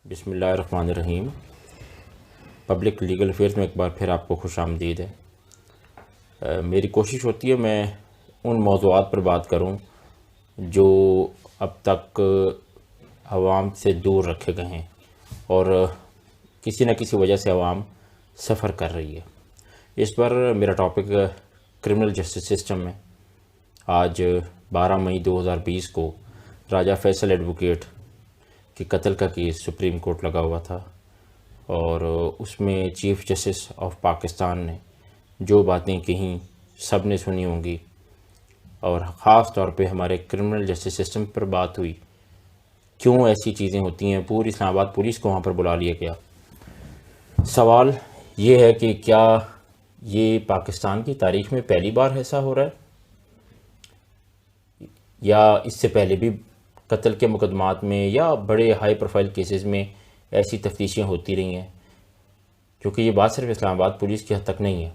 بسم اللہ الرحمن الرحیم۔ پبلک لیگل افیئرز میں ایک بار پھر آپ کو خوش آمدید ہے۔ میری کوشش ہوتی ہے میں ان موضوعات پر بات کروں جو اب تک عوام سے دور رکھے گئے ہیں اور کسی نہ کسی وجہ سے عوام سفر کر رہی ہے۔ اس پر میرا ٹاپک کرمنل جسٹس سسٹم ہے۔ آج 12 مئی 2020 کو راجہ فیصل ایڈوکیٹ کہ قتل کا کیس سپریم کورٹ لگا ہوا تھا اور اس میں چیف جسٹس آف پاکستان نے جو باتیں کہیں سب نے سنی ہوں گی، اور خاص طور پہ ہمارے کرمنل جسٹس سسٹم پر بات ہوئی، کیوں ایسی چیزیں ہوتی ہیں۔ پوری اسلام آباد پولیس کو وہاں پر بلا لیا گیا۔ سوال یہ ہے کہ کیا یہ پاکستان کی تاریخ میں پہلی بار ایسا ہو رہا ہے، یا اس سے پہلے بھی قتل کے مقدمات میں یا بڑے ہائی پروفائل کیسز میں ایسی تفتیشیں ہوتی رہی ہیں؟ کیونکہ یہ بات صرف اسلام آباد پولیس کی حد تک نہیں ہے،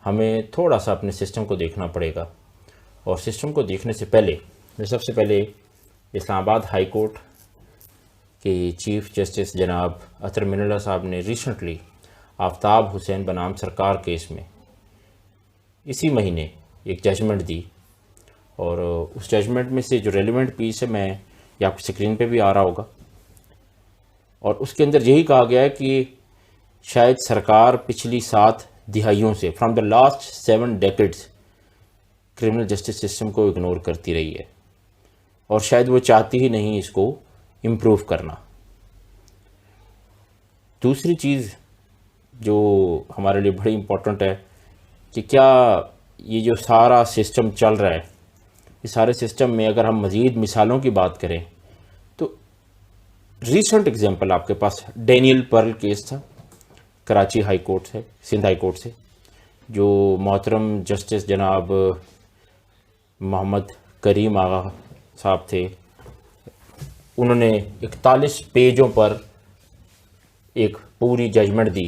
ہمیں تھوڑا سا اپنے سسٹم کو دیکھنا پڑے گا۔ اور سسٹم کو دیکھنے سے پہلے میں سب سے پہلے اسلام آباد ہائی کورٹ کے چیف جسٹس جناب اطہر من اللہ صاحب نے ریسنٹلی آفتاب حسین بنام سرکار کیس میں اسی مہینے ایک ججمنٹ دی، اور اس ججمنٹ میں سے جو ریلیونٹ پیس ہے میں یہ آپ کی اسکرین پہ بھی آ رہا ہوگا، اور اس کے اندر یہی کہا گیا ہے کہ شاید سرکار پچھلی 7 دہائیوں سے from the last 7 decades criminal justice system کو اگنور کرتی رہی ہے، اور شاید وہ چاہتی ہی نہیں اس کو امپروو کرنا۔ دوسری چیز جو ہمارے لیے بڑی امپورٹنٹ ہے کہ کیا یہ جو سارا سسٹم چل رہا ہے، اس سارے سسٹم میں اگر ہم مزید مثالوں کی بات کریں تو ریسنٹ اگزامپل آپ کے پاس ڈینیل پرل کیس تھا، کراچی ہائی کورٹ سے، سندھ ہائی کورٹ سے، جو محترم جسٹس جناب محمد کریم آغا صاحب تھے، انہوں نے 41 پیجوں پر ایک پوری ججمنٹ دی۔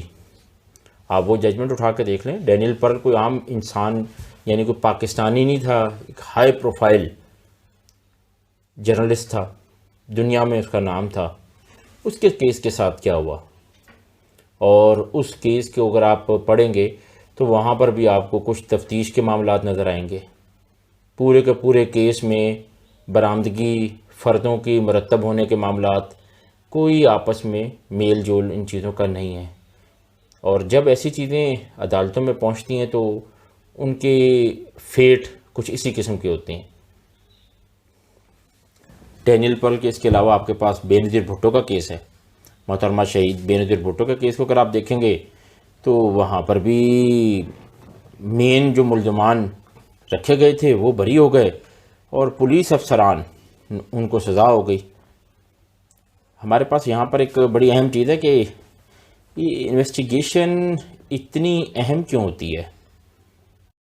آپ وہ ججمنٹ اٹھا کے دیکھ لیں۔ ڈینیل پرل کوئی عام انسان یعنی کوئی پاکستانی نہیں تھا، ایک ہائی پروفائل جرنلسٹ تھا، دنیا میں اس کا نام تھا۔ اس کے کیس کے ساتھ کیا ہوا، اور اس کیس کے اگر آپ پڑھیں گے تو وہاں پر بھی آپ کو کچھ تفتیش کے معاملات نظر آئیں گے۔ پورے کے پورے کیس میں برآمدگی، فردوں کی مرتب ہونے کے معاملات، کوئی آپس میں میل جول ان چیزوں کا نہیں ہے، اور جب ایسی چیزیں عدالتوں میں پہنچتی ہیں تو ان کے فیٹ کچھ اسی قسم کے ہوتے ہیں۔ ڈینیل پرل کیس کے علاوہ آپ کے پاس بے نظیر بھٹو کا کیس ہے، محترمہ شہید بے نظیر بھٹو کا کیس کو اگر آپ دیکھیں گے تو وہاں پر بھی مین جو ملزمان رکھے گئے تھے وہ بری ہو گئے، اور پولیس افسران ان کو سزا ہو گئی۔ ہمارے پاس یہاں پر ایک بڑی اہم چیز ہے کہ یہ انویسٹیگیشن اتنی اہم کیوں ہوتی ہے۔